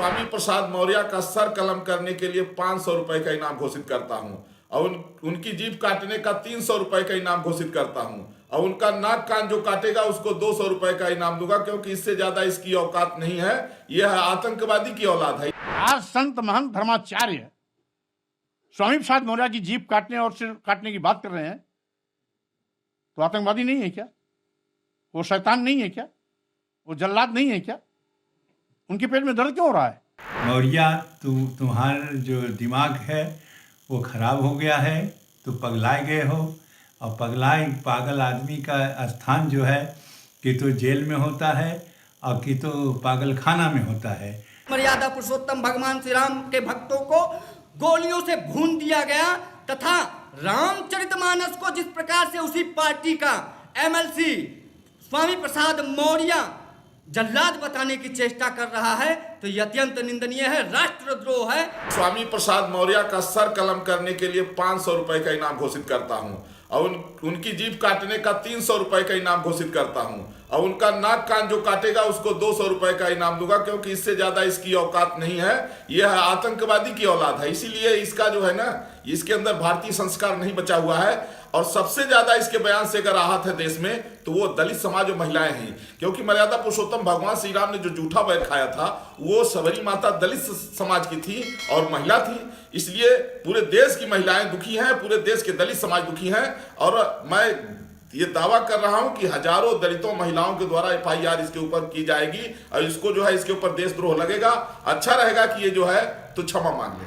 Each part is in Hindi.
स्वामी प्रसाद मौर्य का सर कलम करने के लिए 500 रुपए का इनाम घोषित करता हूं और उनकी जीभ काटने का 300 रुपए का इनाम घोषित करता हूं और उनका नाक कान जो काटेगा उसको 200 रुपए का इनाम दूंगा, क्योंकि इससे ज्यादा इसकी औकात नहीं है। यह आतंकवादी की औलाद है। आज संत महंत धर्माचार्य स्वामी प्रसाद मौर्य की जीभ काटने और सिर काटने की बात कर रहे हैं, तो आतंकवादी नहीं है क्या? वो शैतान नहीं है क्या? वो जल्लाद नहीं है क्या? उनके पेट में दर्द क्यों हो रहा है? मौर्य, तुम्हारा जो दिमाग है वो खराब हो गया है, तो पगलाए गए हो। और पागल आदमी का स्थान जो है कि तो जेल में होता है और कि तो पागल खाना में होता है। मर्यादा पुरुषोत्तम भगवान श्री राम के भक्तों को गोलियों से भून दिया गया तथा रामचरितमानस को जिस प्रकार से उसी पार्टी का एमएलसी स्वामी प्रसाद मौर्य जल्लाद बताने की चेष्टा कर रहा है, तो यह अत्यंत निंदनीय है, राष्ट्रद्रोह है। स्वामी प्रसाद मौर्य का सर कलम करने के लिए 500 रुपए का इनाम घोषित करता हूं और उनकी जीभ काटने का 300 रुपए का इनाम घोषित करता हूं और उनका नाक कान जो काटेगा उसको 200 रुपए का इनाम दूंगा, क्योंकि इससे ज्यादा इसकी औकात नहीं है। यह आतंकवादी की औलाद है, इसीलिए इसका जो है ना, इसके अंदर भारतीय संस्कार नहीं बचा हुआ है। और सबसे ज्यादा इसके बयान से अगर आहत है देश में तो वो दलित समाज और महिलाएं हैं, क्योंकि मर्यादा पुरुषोत्तम भगवान श्री राम ने जो जूठा बैर खाया था वो सबरी माता दलित समाज की थी और महिला थी। इसलिए पूरे देश की महिलाएं दुखी हैं, पूरे देश के दलित समाज दुखी हैं। और मैं ये दावा कर रहा हूं कि हजारों दलितों महिलाओं के द्वारा FIR इसके ऊपर की जाएगी और इसको जो है इसके ऊपर देशद्रोह लगेगा। अच्छा रहेगा कि ये जो है तो क्षमा मांग ले।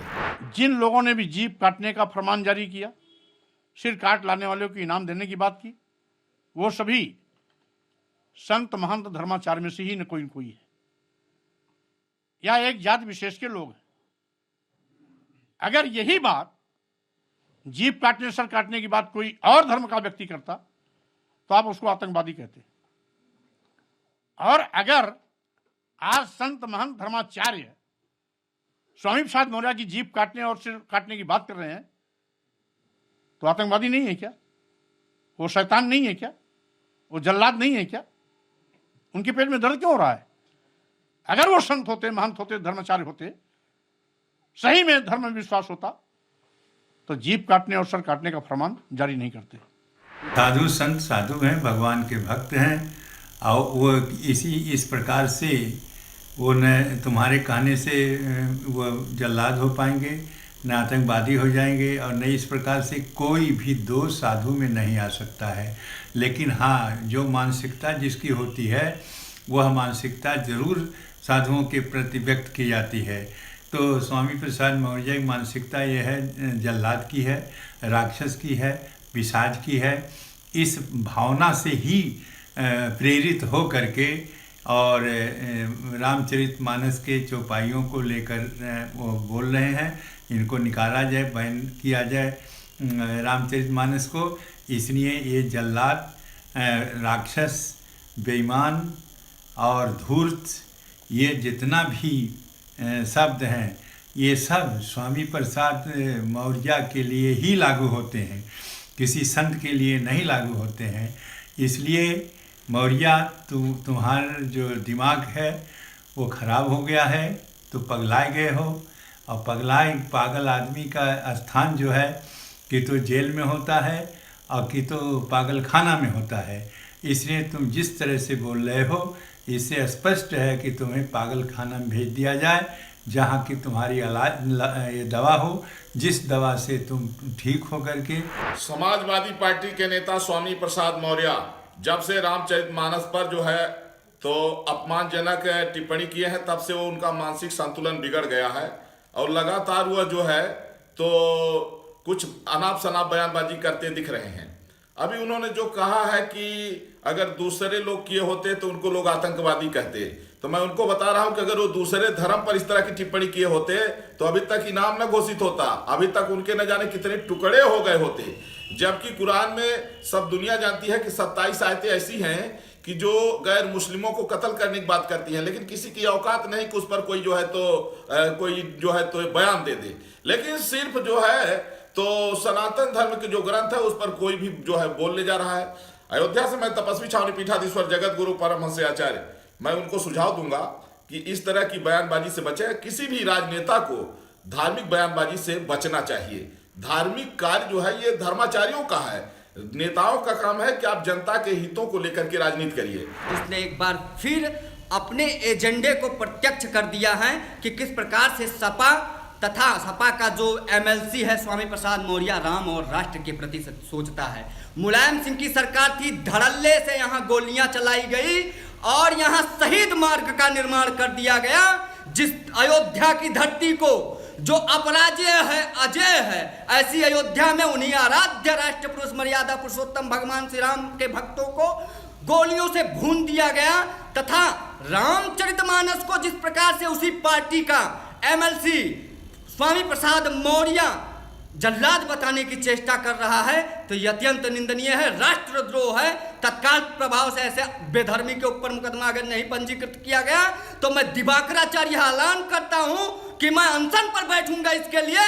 जिन लोगों ने भी जीभ काटने का फरमान जारी किया, सिर काट लाने वालों को इनाम देने की बात की, वो सभी संत महंत धर्माचार्य में से ही न कोई है या एक जाति विशेष के लोग हैं। अगर यही बात जीभ काटने सर काटने की बात कोई और धर्म का व्यक्ति करता तो आप उसको आतंकवादी कहते। और अगर आज संत महंत धर्माचार्य स्वामी प्रसाद मौर्य की जीभ काटने और सिर काटने की बात कर रहे हैं, तो आतंकवादी नहीं है क्या? वो शैतान नहीं है क्या? वो जल्लाद नहीं है क्या? उनके पेट में दर्द क्यों हो रहा है? अगर वो संत होते, महंत होते, धर्माचार्य होते, सही में धर्म में विश्वास होता, तो जीभ काटने और सर काटने का फरमान जारी नहीं करते। साधु संत साधु हैं, भगवान के भक्त हैं और वो इस प्रकार से वो न तुम्हारे कहने से वो जल्लाद हो पाएंगे, न आतंकवादी हो जाएंगे और न इस प्रकार से कोई भी दोष साधु में नहीं आ सकता है। लेकिन हाँ, जो मानसिकता जिसकी होती है वह मानसिकता जरूर साधुओं के प्रति व्यक्त की जाती है। तो स्वामी प्रसाद मौर्य की मानसिकता यह है, जल्लाद की है, राक्षस की है, पिशाच की है। इस भावना से ही प्रेरित हो करके और रामचरितमानस के चौपाइयों को लेकर वो बोल रहे हैं, इनको निकाला जाए, बैन किया जाए रामचरितमानस को। इसलिए ये जल्लाद, राक्षस, बेईमान और धूर्त, ये जितना भी शब्द हैं, ये सब स्वामी प्रसाद मौर्य के लिए ही लागू होते हैं, किसी संत के लिए नहीं लागू होते हैं। इसलिए मौर्य, तुम्हारा जो दिमाग है वो खराब हो गया है, तो पगलाए गए हो। और पागल आदमी का स्थान जो है कि तो जेल में होता है और कि तो पागल खाना में होता है। इसलिए तुम जिस तरह से बोल रहे हो, इससे स्पष्ट है कि तुम्हें पागल खाना में भेज दिया जाए, जहाँ की तुम्हारी ये दवा हो, जिस दवा से तुम ठीक हो करके। समाजवादी पार्टी के नेता स्वामी प्रसाद मौर्य जब से रामचरितमानस पर जो है तो अपमानजनक टिप्पणी किए हैं, तब से वो उनका मानसिक संतुलन बिगड़ गया है और लगातार वह जो है तो कुछ अनाप शनाप बयानबाजी करते दिख रहे हैं। अभी उन्होंने जो कहा है कि अगर दूसरे लोग किए होते तो उनको लोग आतंकवादी कहते, तो मैं उनको बता रहा हूं कि अगर वो दूसरे धर्म पर इस तरह की टिप्पणी किए होते तो अभी तक इनाम न घोषित होता, अभी तक उनके न जाने कितने टुकड़े हो गए होते। जबकि कुरान में सब दुनिया जानती है कि 27 आयतें ऐसी हैं कि जो गैर मुस्लिमों को कत्ल करने की बात करती हैं, लेकिन किसी की औकात नहीं कि उस पर कोई जो है तो बयान दे दे। लेकिन सिर्फ जो है तो सनातन धर्म के जो ग्रंथ है उस पर कोई भी जो है बोलने जा रहा है। अयोध्या से मैं तपस्वी छावनी पीठाधीश्वर जगत गुरु परमहंस आचार्य, मैं उनको सुझाव दूंगा कि इस तरह की बयानबाजी से बचे। किसी भी राजनेता को धार्मिक बयानबाजी से बचना चाहिए। धार्मिक कार्य जो है ये धर्माचार्यों का है, नेताओं का काम है कि आप जनता के हितों को लेकर के राजनीति करिए। उसने एक बार फिर अपने एजेंडे को प्रत्यक्ष कर दिया है कि किस प्रकार से सपा तथा सपा का जो एमएलसी है स्वामी प्रसाद मौर्य राम और राष्ट्र के प्रति सोचता है। मुलायम सिंह की सरकार थी, धड़ल्ले से यहाँ गोलियां चलाई गई और यहाँ शहीद मार्ग का निर्माण कर दिया गया। जिस अयोध्या की धरती को जो अपराजय है, अजय है, ऐसी अयोध्या में उन्हीं आराध्य राष्ट्र पुरुष मर्यादा पुरुषोत्तम भगवान श्री राम के भक्तों को गोलियों से भून दिया गया तथा रामचरितमानस को जिस प्रकार से उसी पार्टी का एमएलसी स्वामी प्रसाद मौर्य जल्लाद बताने की चेष्टा कर रहा है, तो यह अत्यंत निंदनीय है, राष्ट्रद्रोह है। तत्काल प्रभाव से ऐसे बेधर्मी के ऊपर मुकदमा अगर नहीं पंजीकृत किया गया तो मैं दिवाकराचार्य ऐलान करता हूं कि मैं अनशन पर बैठूंगा इसके लिए।